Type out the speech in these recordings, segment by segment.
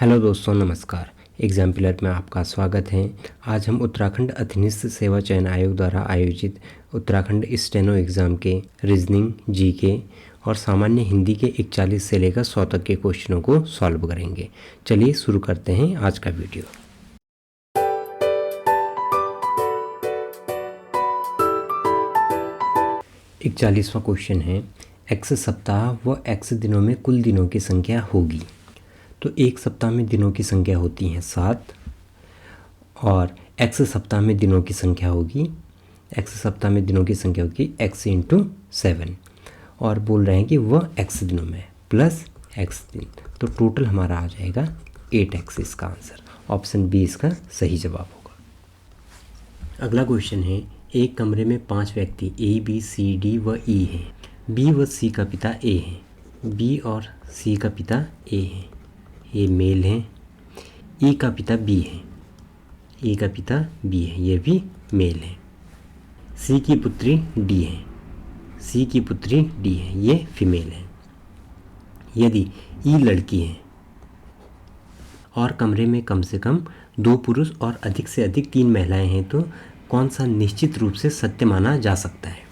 Hello दोस्तों, नमस्कार। Exam pillar में आपका स्वागत है। आज हम उत्तराखंड अधीनस्थ सेवा चयन आयोग द्वारा आयोजित उत्तराखंड स्टेनो एग्ज़ाम के रीजनिंग, जीके और सामान्य हिंदी के 41 से लेकर 100 तक के क्वेश्चनों को सॉल्व करेंगे। चलिए शुरू करते हैं आज का वीडियो। इकतालीसवां क्वेश्चन है, x सप्ताह व x दिनों में कुल दिनों की संख्या होगी। तो एक सप्ताह में दिनों की संख्या होती है 7 और x सप्ताह में दिनों की संख्या होगी x इंटू 7 और बोल रहे हैं कि वह x दिनों में प्लस x दिन, तो टोटल हमारा आ जाएगा 8x। इसका आंसर ऑप्शन बी इसका सही जवाब होगा। अगला क्वेश्चन है, एक कमरे में 5 व्यक्ति A, B, C, D व E हैं। B व C का पिता A है, B और C का पिता A है, ये मेल हैं। E का पिता B है, ये भी मेल है। C की पुत्री D है, ये फीमेल है। यदि E लड़की है और कमरे में कम से कम 2 पुरुष और अधिक से अधिक 3 महिलाएं हैं तो कौन सा निश्चित रूप से सत्य माना जा सकता है।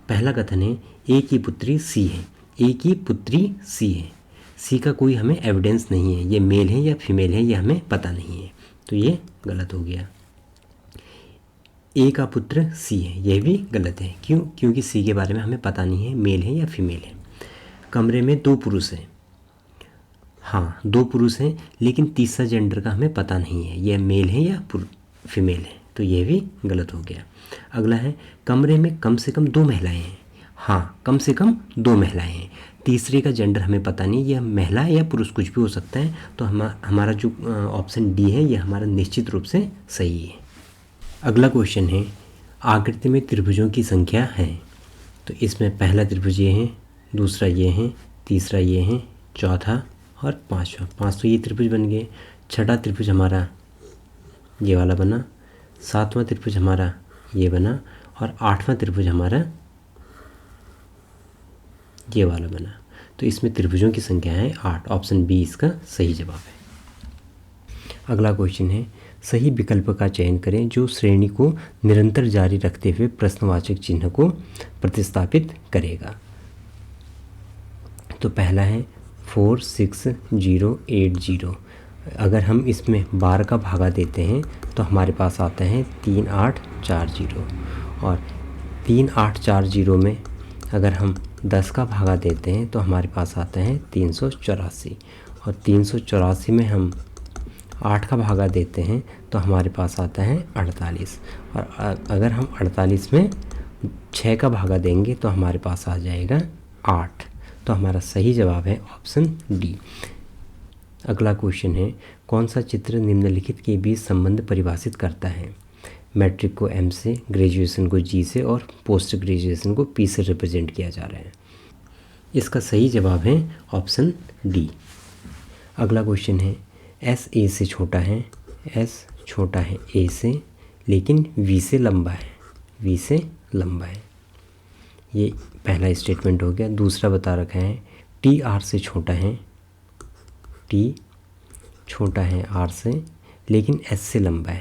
पहला कथन है, A की पुत्री C है। सी का कोई हमें एविडेंस नहीं है, ये मेल है या फीमेल है ये हमें पता नहीं है, तो ये गलत हो गया। ए का पुत्र सी है, यह भी गलत है। क्यों? क्योंकि सी के बारे में हमें पता नहीं है मेल है या फीमेल है। कमरे में 2 पुरुष हैं, हाँ 2 पुरुष हैं, लेकिन तीसरा जेंडर का हमें पता नहीं है, यह मेल है या फीमेल है, तो यह भी गलत हो गया। अगला है, कमरे में कम से कम 2 महिलाएं हैं, हाँ कम से कम 2 महिलाएं हैं। तीसरे का जेंडर हमें पता नहीं, यह महिला या पुरुष कुछ भी हो सकता है, तो हमारा जो ऑप्शन डी है यह हमारा निश्चित रूप से सही है। अगला क्वेश्चन है, आकृति में त्रिभुजों की संख्या है। तो इसमें पहला त्रिभुज ये है, दूसरा ये है, तीसरा ये है, चौथा और पाँचवा। 5 तो ये त्रिभुज बन गए। छठा त्रिभुज हमारा ये वाला बना, 7वां त्रिभुज हमारा ये बना और 8वां त्रिभुज हमारा ये वाला बना। तो इसमें त्रिभुजों की संख्या है 8, ऑप्शन बी इसका सही जवाब है। अगला क्वेश्चन है, सही विकल्प का चयन करें जो श्रेणी को निरंतर जारी रखते हुए प्रश्नवाचक चिन्ह को प्रतिस्थापित करेगा। तो पहला है 4 6 0 8 0। अगर हम इसमें 12 का भागा देते हैं तो हमारे पास आता है 3 8 4 0 और 3 8 4 0 में अगर हम 10 का भागा देते हैं तो हमारे पास आता है 384 और 384 में हम 8 का भागा देते हैं तो हमारे पास आता है 48 और अगर हम 48 में 6 का भागा देंगे तो हमारे पास आ जाएगा 8। तो हमारा सही जवाब है ऑप्शन डी। अगला क्वेश्चन है, कौन सा चित्र निम्नलिखित के बीच संबंध परिभाषित करता है। मैट्रिक को एम से, ग्रेजुएशन को जी से और पोस्ट ग्रेजुएशन को पी से रिप्रेजेंट किया जा रहा है। इसका सही जवाब है ऑप्शन डी। अगला क्वेश्चन है, एस ए से छोटा है, एस छोटा है ए से लेकिन वी से लंबा है, ये पहला स्टेटमेंट हो गया। दूसरा बता रखा है, टी आर से छोटा है, टी छोटा है आर से लेकिन एस से लंबा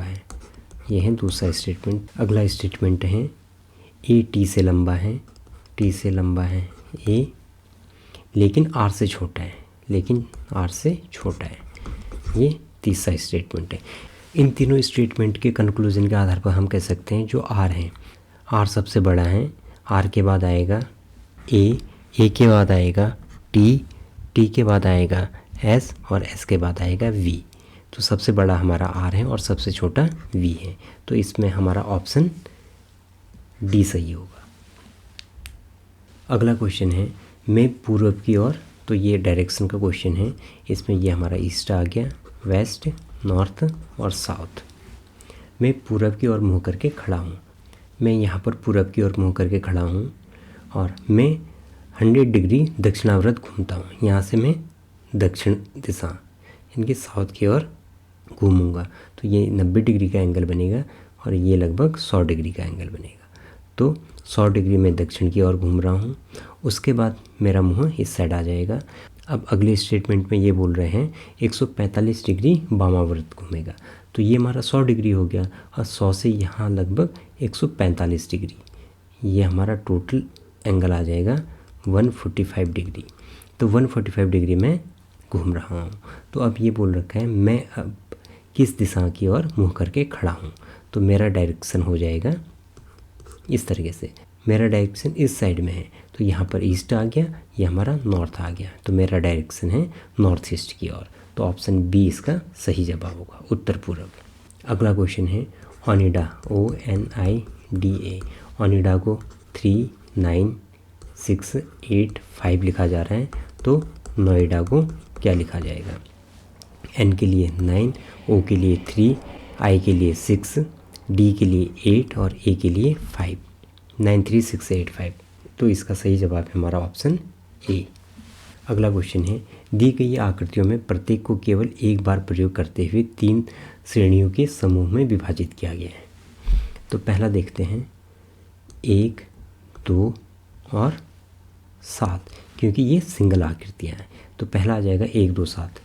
है, यह है दूसरा स्टेटमेंट। अगला स्टेटमेंट है, ए टी से लंबा है, ए लेकिन आर से छोटा है, ये तीसरा स्टेटमेंट है। इन तीनों स्टेटमेंट के कंक्लूजन के आधार पर हम कह सकते हैं जो आर है, आर सबसे बड़ा है, आर के बाद आएगा ए के बाद आएगा टी के बाद आएगा एस और एस के बाद आएगा वी। तो सबसे बड़ा हमारा आर है और सबसे छोटा वी है, तो इसमें हमारा ऑप्शन डी सही होगा। अगला क्वेश्चन है, मैं पूर्व की ओर, तो ये डायरेक्शन का क्वेश्चन है। इसमें ये हमारा ईस्ट आ गया, वेस्ट, नॉर्थ और साउथ। मैं पूरब की ओर मुँह करके खड़ा हूँ, मैं यहाँ पर पूरब की ओर मुँह करके खड़ा हूँ और मैं 100 डिग्री दक्षिणावर्त घूमता हूँ। यहाँ से मैं दक्षिण दिशा इनकी साउथ की ओर घूमूंगा, तो ये 90 डिग्री का एंगल बनेगा और ये लगभग 100 डिग्री का एंगल बनेगा। तो 100 डिग्री में दक्षिण की ओर घूम रहा हूँ, उसके बाद मेरा मुँह इस साइड आ जाएगा। अब अगले स्टेटमेंट में ये बोल रहे हैं 145 डिग्री वामावर्त घूमेगा, तो ये हमारा 100 डिग्री हो गया और 100 से यहाँ लगभग 145 डिग्री, ये हमारा टोटल एंगल आ जाएगा 145 डिग्री। तो 145 डिग्री में घूम रहा हूँ। तो अब ये बोल रखा है मैं अब किस दिशा की ओर मुँह करके खड़ा हूँ, तो मेरा डायरेक्शन हो जाएगा इस तरीके से, मेरा डायरेक्शन इस साइड में है, तो यहाँ पर ईस्ट आ गया, ये हमारा नॉर्थ आ गया, तो मेरा डायरेक्शन है नॉर्थ ईस्ट की ओर। तो ऑप्शन बी इसका सही जवाब होगा, उत्तर पूर्व। अगला क्वेश्चन है ओनिडा, ONIDA, ओनिडा को 3, 9, 6, 8, 5 लिखा जा रहा है, तो नोएडा को क्या लिखा जाएगा? N के लिए 9, O के लिए 3, I के लिए 6, D के लिए 8 और A के लिए 5, 9, 3, 6, 8, 5। तो इसका सही जवाब है हमारा ऑप्शन ए। अगला क्वेश्चन है दी गई आकृतियों में प्रत्येक को केवल एक बार प्रयोग करते हुए 3 श्रेणियों के समूह में विभाजित किया गया है। तो पहला देखते हैं 1, 2 और 7, क्योंकि ये सिंगल आकृतियाँ हैं, तो पहला आ जाएगा 1, 2, 7,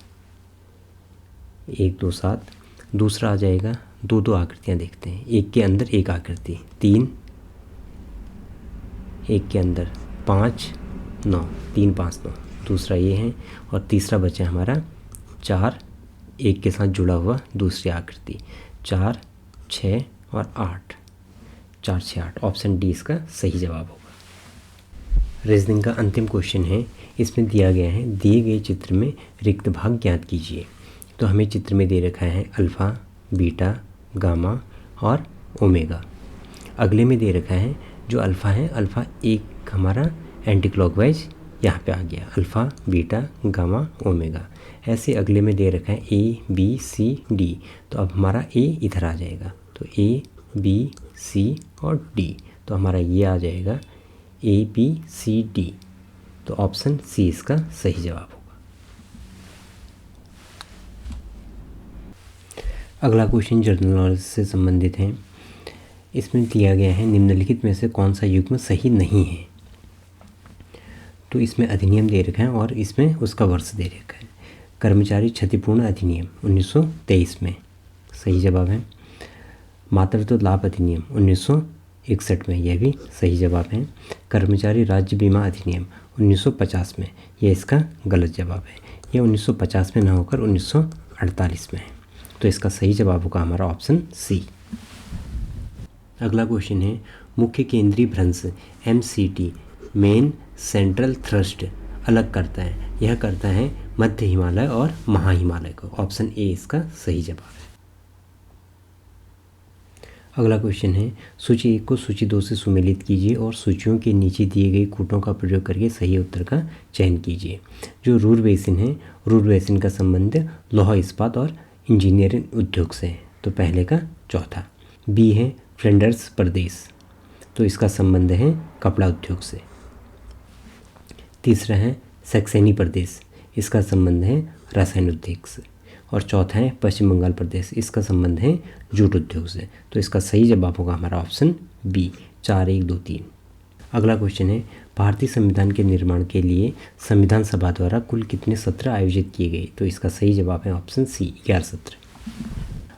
1, 2, 7। दूसरा आ जाएगा 2, 2 आकृतियाँ देखते हैं, एक के अंदर एक आकृति, 3, एक के अंदर 5, 9, 3, 5, 9, दूसरा ये है। और तीसरा बचा हमारा 4, एक के साथ जुड़ा हुआ दूसरी आकृति, 4, 6 और 8, 4, 6, 8। ऑप्शन डी इसका सही जवाब होगा। रीजनिंग का अंतिम क्वेश्चन है, इसमें दिया गया है दिए गए चित्र में रिक्त भाग ज्ञात कीजिए। तो हमें चित्र में दे रखा है अल्फ़ा, बीटा, गामा और ओमेगा। अगले में दे रखा है जो अल्फ़ा है, अल्फ़ा एक हमारा एंटी क्लॉकवाइज यहाँ पे आ गया, अल्फ़ा, बीटा, गामा, ओमेगा। ऐसे अगले में दे रखा है ABCD, तो अब हमारा A इधर आ जाएगा, तो ABC और D, तो हमारा ये आ जाएगा ABCD। तो ऑप्शन सी इसका सही जवाब होगा। अगला क्वेश्चन जनरल नॉलेज से संबंधित है। इसमें दिया गया है निम्नलिखित में से कौन सा युग्म सही नहीं है। तो इसमें अधिनियम दे रखा है और इसमें उसका वर्ष दे रखा है। कर्मचारी क्षतिपूर्ण अधिनियम 1923 में सही जवाब है। मातृत्व लाभ अधिनियम 1961 में, यह भी सही जवाब है। कर्मचारी राज्य बीमा अधिनियम 1950 में, यह इसका गलत जवाब है। यह 1950 में ना होकर 1948 में है, तो इसका सही जवाब होगा हमारा ऑप्शन सी। अगला क्वेश्चन है मुख्य केंद्रीय भ्रंश MCT मेन सेंट्रल थ्रस्ट अलग करता है, यह करता है मध्य हिमालय और महा हिमालय को। ऑप्शन ए इसका सही जवाब है। अगला क्वेश्चन है सूची 1 को सूची 2 से सुमेलित कीजिए और सूचियों के नीचे दिए गए कूटों का प्रयोग करके सही उत्तर का चयन कीजिए। जो रूर बेसिन है, रूर बेसिन का संबंध लोहा इस्पात और इंजीनियरिंग उद्योग से है, तो पहले का चौथा। बी है फ्लैंडर्स प्रदेश, तो इसका संबंध है कपड़ा उद्योग से। तीसरा है सैक्सेनी प्रदेश, इसका संबंध है रसायन उद्योग से। और चौथा है पश्चिम बंगाल प्रदेश, इसका संबंध है जूट उद्योग से। तो इसका सही जवाब होगा हमारा ऑप्शन बी, 4, 1, 2, 3। अगला क्वेश्चन है भारतीय संविधान के निर्माण के लिए संविधान सभा द्वारा कुल कितने सत्र आयोजित किए गए। तो इसका सही जवाब है ऑप्शन सी, 11 सत्र।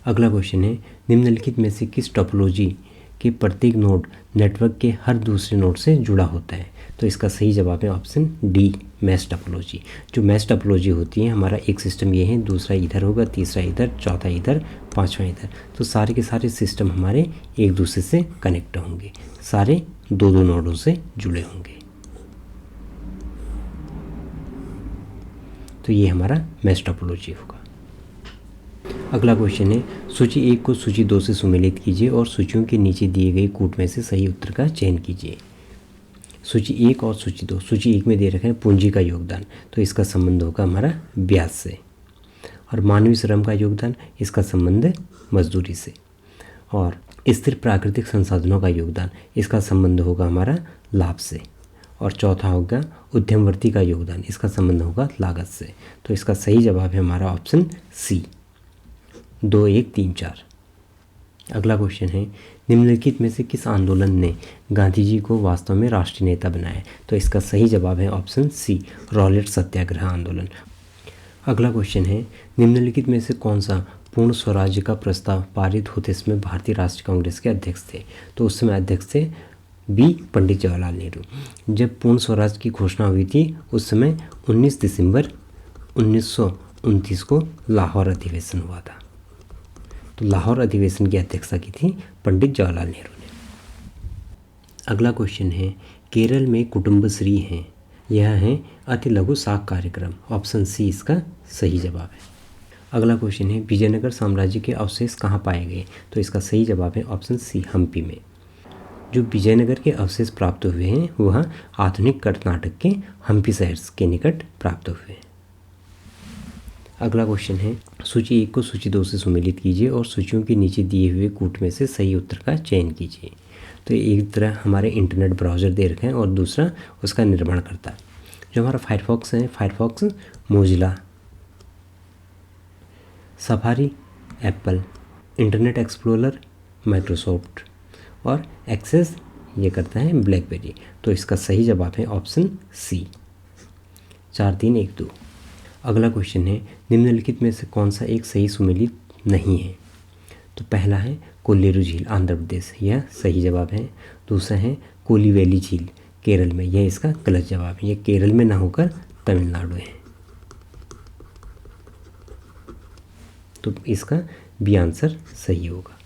अगला क्वेश्चन है निम्नलिखित में से किस टोपोलॉजी के प्रत्येक नोड नेटवर्क के हर दूसरे नोड से जुड़ा होता है। तो इसका सही जवाब है ऑप्शन डी, मैश टोपोलॉजी। जो मैश टोपोलॉजी होती है, हमारा एक सिस्टम ये है, दूसरा इधर होगा, तीसरा इधर, चौथा इधर, पांचवा इधर, तो सारे के सारे सिस्टम हमारे एक दूसरे से कनेक्ट होंगे, सारे 2-2 नोडों से जुड़े होंगे। तो ये हमारा मैश टोपोलॉजी होगा। अगला क्वेश्चन है सूची 1 को सूची 2 से सुमेलित कीजिए और सूचियों के नीचे दिए गए कूट में से सही उत्तर का चयन कीजिए। सूची 1 और सूची 2। सूची 1 में दे रखा है पूंजी का योगदान, तो इसका संबंध होगा हमारा ब्याज से। और मानवीय श्रम का योगदान, इसका संबंध मजदूरी से। और स्थिर प्राकृतिक संसाधनों का योगदान, इसका संबंध होगा हमारा लाभ से। और चौथा होगा उद्यमवर्ती का योगदान, इसका संबंध होगा लागत से। तो इसका सही जवाब है हमारा ऑप्शन सी, 2, 1, 3, 4। अगला क्वेश्चन है निम्नलिखित में से किस आंदोलन ने गांधी जी को वास्तव में राष्ट्रीय नेता बनाया? तो इसका सही जवाब है ऑप्शन सी, रॉलेट सत्याग्रह आंदोलन। अगला क्वेश्चन है, निम्नलिखित में से कौन सा पूर्ण स्वराज्य का प्रस्ताव पारित होते समय भारतीय राष्ट्रीय कांग्रेस के अध्यक्ष थे? तो उस समय अध्यक्ष थे बी, पंडित जवाहरलाल नेहरू। जब पूर्ण स्वराज की घोषणा हुई थी उस समय 19 दिसंबर 1929 को लाहौर अधिवेशन हुआ था। तो लाहौर अधिवेशन की अध्यक्षता की थी पंडित जवाहरलाल नेहरू ने। अगला क्वेश्चन है, केरल में कुटुंबश्री हैं, यह है अति लघु साख कार्यक्रम। ऑप्शन सी इसका सही जवाब है। अगला क्वेश्चन है, विजयनगर साम्राज्य के अवशेष कहाँ पाए गए? तो इसका सही जवाब है ऑप्शन सी, हम्पी में। जो विजयनगर के अवशेष प्राप्त हुए हैं वह आधुनिक कर्नाटक के हम्पी शहर के निकट प्राप्त हुए हैं। अगला क्वेश्चन है, सूची 1 को सूची 2 से सुमेलित कीजिए और सूचियों के नीचे दिए हुए कूट में से सही उत्तर का चयन कीजिए। तो एक तरह हमारे इंटरनेट ब्राउज़र दे रखे हैं और दूसरा उसका निर्माण करता है। जो हमारा फायरफॉक्स है, Firefox Mozilla, safari Apple, internet explorer Microsoft और एक्सेस ये करता है ब्लैकबेरी। तो इसका सही जवाब है ऑप्शन सी, 4 3 1 2। अगला क्वेश्चन है, निम्नलिखित में से कौन सा एक सही सुमेलित नहीं है? तो पहला है कोल्लेरू झील आंध्र प्रदेश, यह सही जवाब है। दूसरा है कोलिवैली झील केरल में, यह इसका गलत जवाब है। यह केरल में ना होकर तमिलनाडु है। तो इसका बी आंसर सही होगा।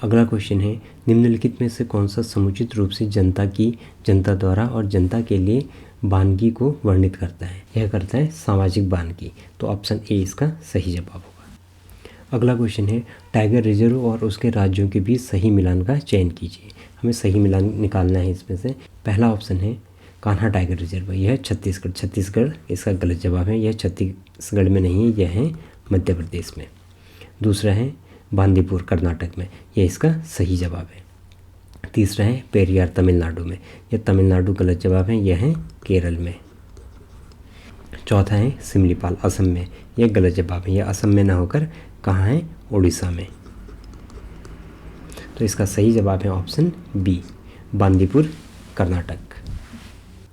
अगला क्वेश्चन है, निम्नलिखित में से कौन सा समुचित रूप से जनता द्वारा और जनता के लिए वानगी को वर्णित करता है? यह करता है सामाजिक वानगी। तो ऑप्शन ए इसका सही जवाब होगा। अगला क्वेश्चन है, टाइगर रिजर्व और उसके राज्यों के बीच सही मिलान का चयन कीजिए। हमें सही मिलान निकालना है इसमें से। पहला ऑप्शन है कान्हा टाइगर रिजर्व, यह छत्तीसगढ़, छत्तीसगढ़ इसका गलत जवाब है। यह छत्तीसगढ़ में नहीं है, यह है मध्य प्रदेश में। दूसरा है बांदीपुर कर्नाटक में, यह इसका सही जवाब है। तीसरा है पेरियार तमिलनाडु में, यह तमिलनाडु गलत जवाब है, यह है केरल में। चौथा है सिमलीपाल असम में, यह गलत जवाब है, यह असम में ना होकर कहाँ है? उड़ीसा में। तो इसका सही जवाब है ऑप्शन बी, बांदीपुर कर्नाटक।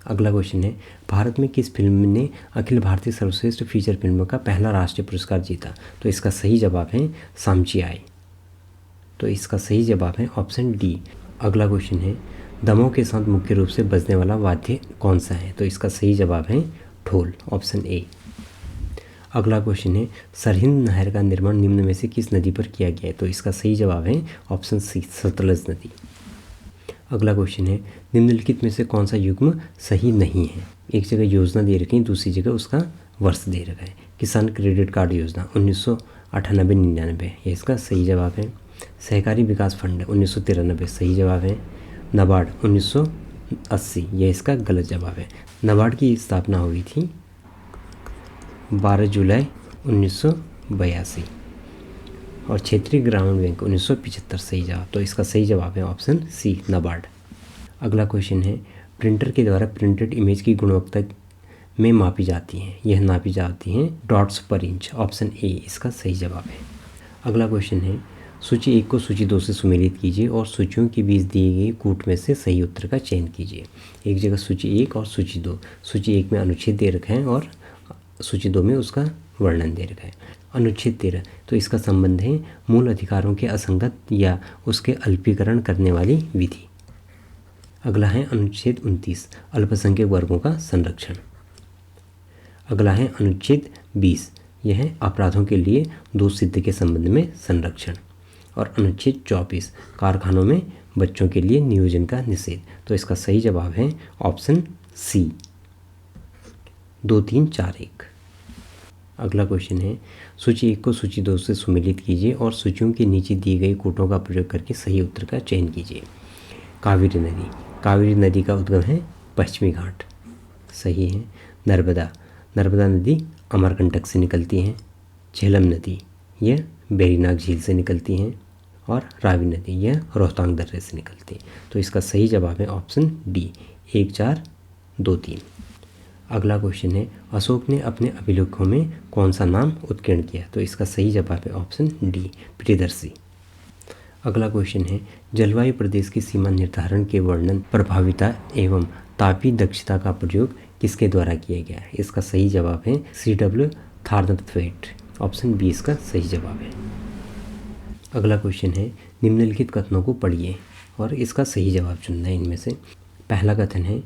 अगला क्वेश्चन है, भारत में किस फिल्म ने अखिल भारतीय सर्वश्रेष्ठ फीचर फिल्म का पहला राष्ट्रीय पुरस्कार जीता? तो इसका सही जवाब है सामची आई। तो इसका सही जवाब है ऑप्शन डी। अगला क्वेश्चन है, दमों के साथ मुख्य रूप से बजने वाला वाद्य कौन सा है? तो इसका सही जवाब है ढोल, ऑप्शन ए। अगला क्वेश्चन है, सरहिंद नहर का निर्माण निम्न में से किस नदी पर किया गया है? तो इसका सही जवाब है ऑप्शन सी, सतलज नदी। अगला क्वेश्चन है, निम्नलिखित में से कौन सा युग्म सही नहीं है? एक जगह योजना दे रखी है, दूसरी जगह उसका वर्ष दे रखा है। किसान क्रेडिट कार्ड योजना 1998-99, ये इसका सही जवाब है। सहकारी विकास फंड 1993, सही जवाब है। नाबार्ड 1980, ये इसका गलत जवाब है। नाबार्ड की स्थापना हुई थी 12 जुलाई 1982 और क्षेत्रीय ग्रामीण बैंक 1975, सही जवाब। तो इसका सही जवाब है ऑप्शन सी, नाबार्ड। अगला क्वेश्चन है, प्रिंटर के द्वारा प्रिंटेड इमेज की गुणवत्ता में मापी जाती हैं, यह नापी जाती हैं डॉट्स पर इंच, ऑप्शन ए इसका सही जवाब है। अगला क्वेश्चन है, सूची 1 को सूची 2 से सुमेलित कीजिए और सूचियों के बीच दिए गए कूट में से सही उत्तर का चयन कीजिए। एक जगह सूची 1 और सूची 2, सूची 1 में अनुच्छेद दे रखा है और सूची 2 में उसका वर्णन दे रखा है। अनुच्छेद 13, तो इसका संबंध है मूल अधिकारों के असंगत या उसके अल्पीकरण करने वाली विधि। अगला है अनुच्छेद 29, अल्पसंख्यक वर्गों का संरक्षण। अगला है अनुच्छेद 20, यह है अपराधों के लिए दोष सिद्ध के संबंध में संरक्षण। और अनुच्छेद 24, कारखानों में बच्चों के लिए नियोजन का निषेध। तो इसका सही जवाब है ऑप्शन सी, 2 3 4 1। अगला क्वेश्चन है, सूची 1 को सूची 2 से सुमेलित कीजिए और सूचियों के नीचे दिए गए कूटों का प्रयोग करके सही उत्तर का चयन कीजिए। कावेरी नदी, कावेरी नदी का उद्गम है पश्चिमी घाट, सही है। नर्मदा, नर्मदा नदी अमरकंटक से निकलती है। झेलम नदी, यह बेरीनाग झील से निकलती हैं। और रावी नदी, यह रोहतांग दर्रे से निकलती है। तो इसका सही जवाब है ऑप्शन डी, 1 4 2 3। अगला क्वेश्चन है, अशोक ने अपने अभिलेखों में कौन सा नाम उत्कीर्ण किया? तो इसका सही जवाब है ऑप्शन डी, प्रियदर्शी। अगला क्वेश्चन है, जलवायु प्रदेश की सीमा निर्धारण के वर्णन प्रभाविता एवं तापीय दक्षता का प्रयोग किसके द्वारा किया गया है? इसका सही जवाब है C.W. थॉर्नथवेट। ऑप्शन बी इसका सही जवाब है। अगला क्वेश्चन है, निम्नलिखित कथनों को पढ़िए और इसका सही जवाब चुनना है इनमें से। पहला कथन है,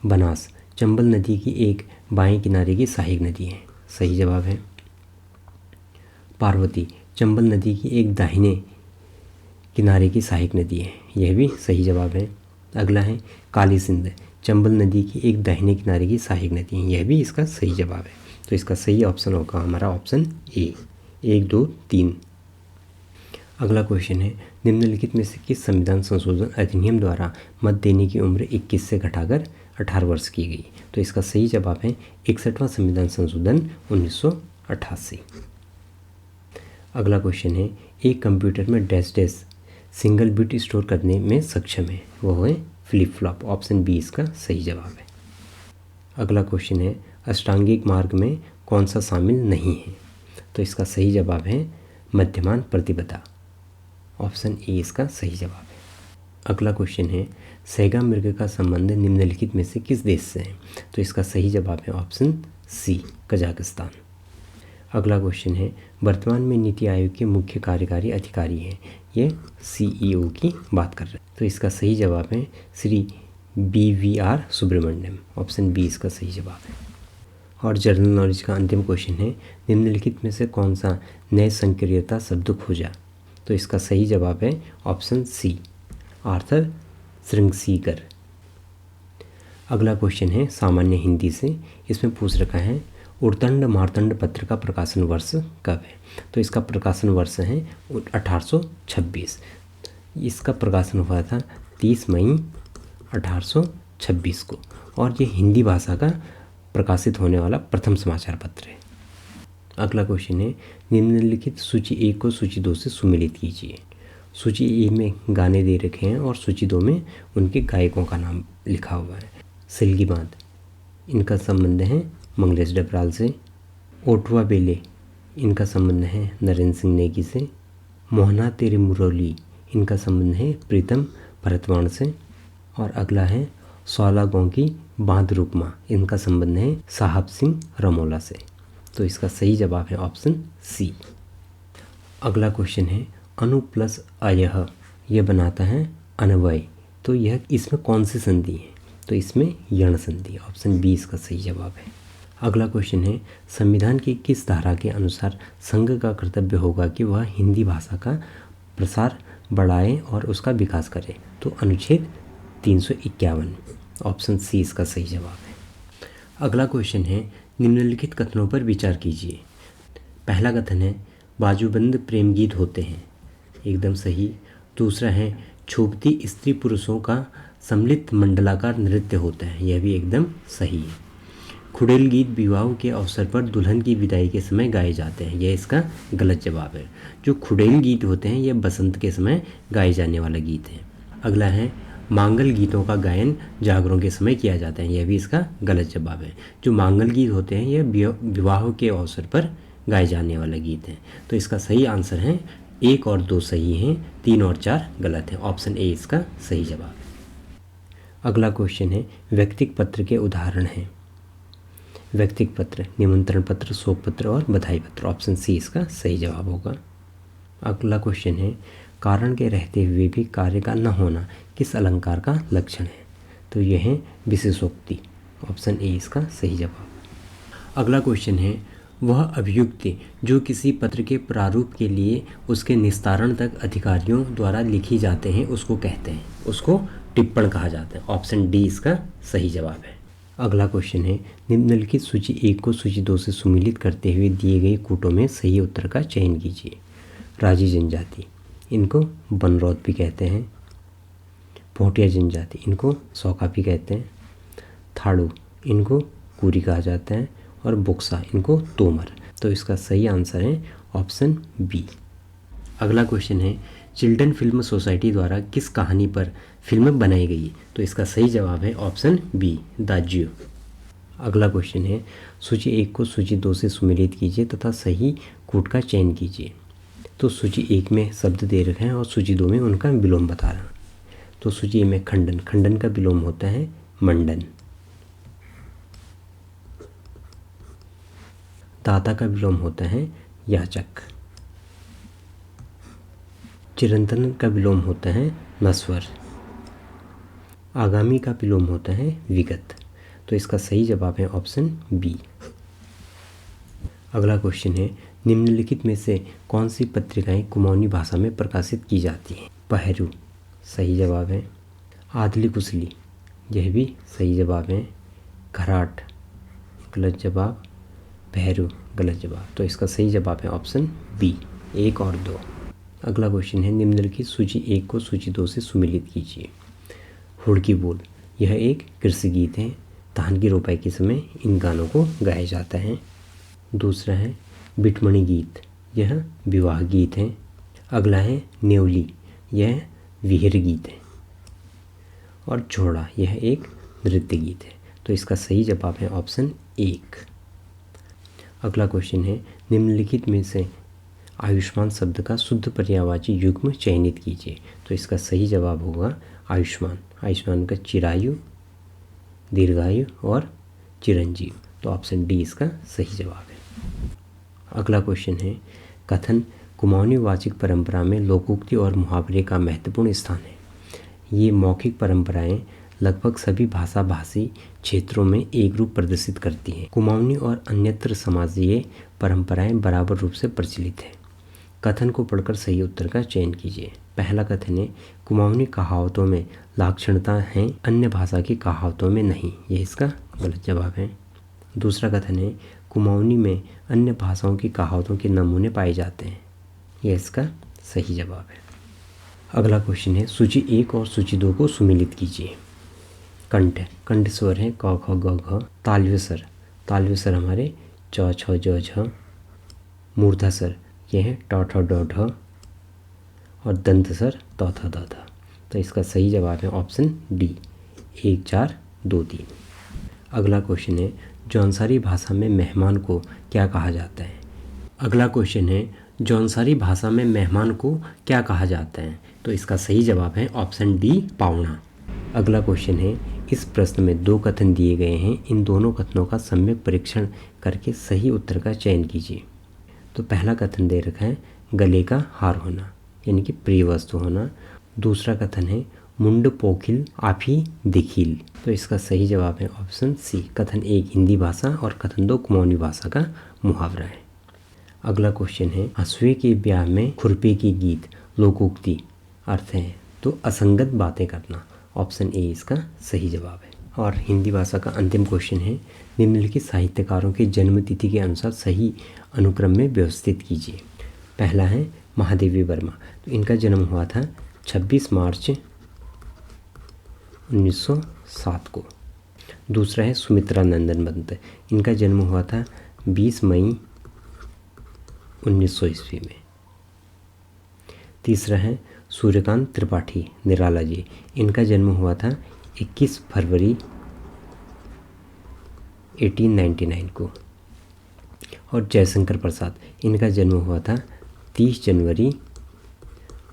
बनास चंबल नदी की एक बाएं किनारे की सहायक नदी है। सही जवाब है। पार्वती चंबल नदी की एक दाहिने किनारे की सहायक नदी है। यह भी सही जवाब है। अगला है, काली सिंध चंबल नदी की एक दाहिने किनारे की सहायक नदी है। यह भी इसका सही जवाब है। तो इसका सही ऑप्शन होगा हमारा ऑप्शन ए। 1, 2, 3। अगला क्वेश्चन है, निम्नलिखित में से किस संविधान संशोधन अधिनियम द्वारा मत देने की उम्र 21 से घटाकर 18 वर्ष की गई? तो इसका सही जवाब है 61वां संविधान संशोधन 1988। अगला क्वेश्चन है, एक कंप्यूटर में dash dash single bit store करने में सक्षम है, वो है फ्लिप फ्लॉप। ऑप्शन बी इसका सही जवाब है। अगला क्वेश्चन है, अष्टांगिक मार्ग में कौन सा शामिल नहीं है? तो इसका सही जवाब है मध्यमान प्रतिपदा। ऑप्शन ए इसका सही जवाब है। अगला क्वेश्चन है, सैगा मृग का संबंध निम्नलिखित में से किस देश से है? तो इसका सही जवाब है ऑप्शन सी कजाकिस्तान। अगला क्वेश्चन है, वर्तमान में नीति आयोग के मुख्य कार्यकारी अधिकारी हैं, ये CEO की बात कर रहे हैं। तो इसका सही जवाब है Shri BVR Subrahmanyam. Option B इसका सही जवाब है। और जनरल नॉलेज का अंतिम क्वेश्चन है, निम्नलिखित में से कौन सा नए संक्रियता शब्द खोजा? तो इसका सही जवाब है ऑप्शन सी आर्थर श्रृंगसीकर। अगला क्वेश्चन है सामान्य हिंदी से, इसमें पूछ रखा है उर्तंड मार्तंड पत्र का प्रकाशन वर्ष कब है? तो इसका प्रकाशन वर्ष है 1826। इसका प्रकाशन हुआ था 30 मई 1826 को, और ये हिंदी भाषा का प्रकाशित होने वाला प्रथम समाचार पत्र है। अगला क्वेश्चन है, निम्नलिखित सूची 1 को सूची 2 से सुमेलित कीजिए। सूची ए में गाने दे रखे हैं और सूची 2 में उनके गायकों का नाम लिखा हुआ है। सिलगी बांध, इनका संबंध है मंगलेश डबराल से। ओटवा बेले, इनका संबंध है नरेंद्र सिंह नेगी से। मोहना तेरी मुरौली, इनका संबंध है प्रीतम भरतवाण से। और अगला है सौला गाँव की बांध रुकमा, इनका संबंध है साहब सिंह रमोला से। तो इसका सही जवाब है ऑप्शन सी। अगला क्वेश्चन है, अनु प्लस अयह यह बनाता है अनवय, तो यह इसमें कौन सी संधि है? तो इसमें यण संधि। ऑप्शन बी इसका सही जवाब है। अगला क्वेश्चन है, संविधान की किस धारा के अनुसार संघ का कर्तव्य होगा कि वह हिंदी भाषा का प्रसार बढ़ाए और उसका विकास करे? तो अनुच्छेद 351। ऑप्शन सी इसका सही जवाब है। अगला क्वेश्चन है, निम्नलिखित कथनों पर विचार कीजिए। पहला कथन है, बाजूबंद प्रेम गीत होते हैं, एकदम सही। दूसरा है, छोबती स्त्री पुरुषों का सम्मिलित मंडलाकार नृत्य होता है, यह भी एकदम सही है। खुड़ेल गीत विवाह के अवसर पर दुल्हन की विदाई के समय गाए जाते हैं, यह इसका गलत जवाब है। जो खुड़ेल गीत होते हैं यह बसंत के समय गाए जाने वाला गीत है। अगला है, मांगल गीतों का गायन जागरों के समय किया जाता है, यह भी इसका गलत जवाब है। जो मांगल गीत होते हैं यह विवाह के अवसर पर गाए जाने वाला गीत है। तो इसका सही आंसर है 1 और 2 सही हैं, 3 और 4 गलत हैं। ऑप्शन ए इसका सही जवाब है। अगला क्वेश्चन है, व्यक्तिक पत्र के उदाहरण हैं। व्यक्तिक पत्र, निमंत्रण पत्र, शोक पत्र और बधाई पत्र। ऑप्शन सी इसका सही जवाब होगा। अगला क्वेश्चन है, कारण के रहते हुए भी कार्य का न होना किस अलंकार का लक्षण है? तो यह है विशेषोक्ति। ऑप्शन ए इसका सही जवाब। अगला क्वेश्चन है, वह अभियुक्ति जो किसी पत्र के प्रारूप के लिए उसके निस्तारण तक अधिकारियों द्वारा लिखी जाते हैं उसको कहते हैं, उसको टिप्पण कहा जाता है। ऑप्शन डी इसका सही जवाब है। अगला क्वेश्चन है, निम्नलिखित सूची 1 को सूची 2 से सुमेलित करते हुए दिए गए कूटों में सही उत्तर का चयन कीजिए। राजी जनजाति, इनको बनरौत भी कहते हैं। भोटिया जनजाति, इनको सौका भी कहते हैं। थाड़ू, इनको कुरी कहा जाता है। और बुक्सा, इनको तोमर। तो इसका सही आंसर है ऑप्शन बी। अगला क्वेश्चन है, चिल्ड्रन फिल्म सोसाइटी द्वारा किस कहानी पर फिल्म बनाई गई? तो इसका सही जवाब है ऑप्शन बी, दाज्यू। अगला क्वेश्चन है, सूची 1 को सूची 2 से सुमेलित कीजिए तथा सही कूट का चयन कीजिए। तो सूची 1 में शब्द दे रखे हैं और सूची 2 में उनका विलोम बता रहा। तो सूची 1 में खंडन, खंडन का विलोम होता है मंडन। दाता का विलोम होता है याचक। चिरंतन का विलोम होता है नश्वर। आगामी का विलोम होता है विगत। तो इसका सही जवाब है ऑप्शन बी। अगला क्वेश्चन है, निम्नलिखित में से कौन सी पत्रिकाएं कुमाऊनी भाषा में प्रकाशित की जाती हैं? पहरू सही जवाब है। आदली कुसली यह भी सही जवाब है। घराट गलत जवाब। पहरू गलत जवाब। तो इसका सही जवाब है ऑप्शन बी 1 और 2। अगला क्वेश्चन है, निम्नलिखित सूची 1 को सूची 2 से सुमिलित कीजिए। हुड़की बोल यह एक कृषि गीत है। धान की रोपाई के समय इन गानों को गाया जाता है। दूसरा है बिटमणी गीत, यह विवाह गीत है। अगला है नेवली, यह विहिर गीत है। और झोड़ा यह एक नृत्य गीत है। तो इसका सही जवाब है ऑप्शन 1। अगला क्वेश्चन है, निम्नलिखित में से आयुष्मान शब्द का शुद्ध पर्यायवाची युग्म चयनित कीजिए। तो इसका सही जवाब होगा आयुष्मान। आयुष्मान का चिरायु, दीर्घायु और चिरंजीव। तो ऑप्शन डी इसका सही जवाब है। अगला क्वेश्चन है, कथन कुमाऊनी वाचिक परंपरा में लोकोक्ति और मुहावरे का महत्वपूर्ण स्थान है। ये मौखिक परंपराएं लगभग सभी भाषा भाषी क्षेत्रों में एक रूप प्रदर्शित करती हैं। कुमाऊनी और अन्यत्र समाजीय परंपराएं बराबर रूप से प्रचलित हैं। कथन को पढ़कर सही उत्तर का चयन कीजिए। पहला कथन है, कुमाऊनी कहावतों में लाक्षणिकता हैं, अन्य भाषा की कहावतों में नहीं। यह इसका गलत जवाब है। दूसरा कथन है, कुमाऊनी में अन्य भाषाओं की कहावतों के नमूने पाए जाते हैं। यह इसका सही जवाब है। अगला क्वेश्चन है, सूची 1 और सूची 2 को सुमिलित कीजिए। कंठ, कंठ स्वर है क ख ग घ। तालव्य स्वर हमारे च छ ज झ। मूर्धा स्वर यह है ट ठ ड ढ। और दंत स्वर त थ द ध। तो इसका सही जवाब है ऑप्शन डी 1 4 2 3। अगला क्वेश्चन है, जौनसारी भाषा में मेहमान को क्या कहा जाता है? अगला क्वेश्चन है, जौनसारी भाषा में मेहमान को क्या कहा जाता है? तो इसका सही जवाब है ऑप्शन डी पावना। अगला क्वेश्चन है, इस प्रश्न में 2 कथन दिए गए हैं। इन दोनों कथनों का सम्यक परीक्षण करके सही उत्तर का चयन कीजिए। तो पहला कथन दे रखा है गले का हार होना, यानी कि प्रिय वस्तु होना। दूसरा कथन है मुंड पोखिल आफी दिखिल। तो इसका सही जवाब है ऑप्शन सी। कथन 1 हिंदी भाषा और कथन 2 कुमाऊनी भाषा का मुहावरा है। अगला क्वेश्चन है, हंसुए के ब्याह में खुरपे की गीत लोकोक्ति अर्थ है तो असंगत बातें करना। ऑप्शन ए इसका सही जवाब है। और हिंदी भाषा का अंतिम क्वेश्चन है, निम्नलिखित साहित्यकारों के जन्म तिथि के अनुसार सही अनुक्रम में व्यवस्थित कीजिए। पहला है महादेवी वर्मा, तो इनका जन्म हुआ था 26 मार्च 1907 को। दूसरा है सुमित्रा नंदन पंत, इनका जन्म हुआ था 20 मई 1900 ईस्वी में। तीसरा है सूर्यकांत त्रिपाठी निराला जी, इनका जन्म हुआ था 21 फरवरी 1899 को। और जयशंकर प्रसाद, इनका जन्म हुआ था 30 जनवरी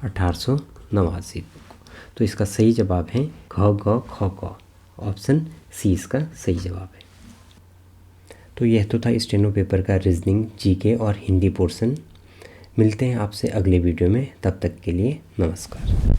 1889 को। तो इसका सही जवाब है ख ग ख क। ऑप्शन सी इसका सही जवाब है। तो यह तो था स्टेनो पेपर का रीजनिंग, जीके और हिंदी पोर्शन। मिलते हैं आपसे अगले वीडियो में, तब तक के लिए नमस्कार।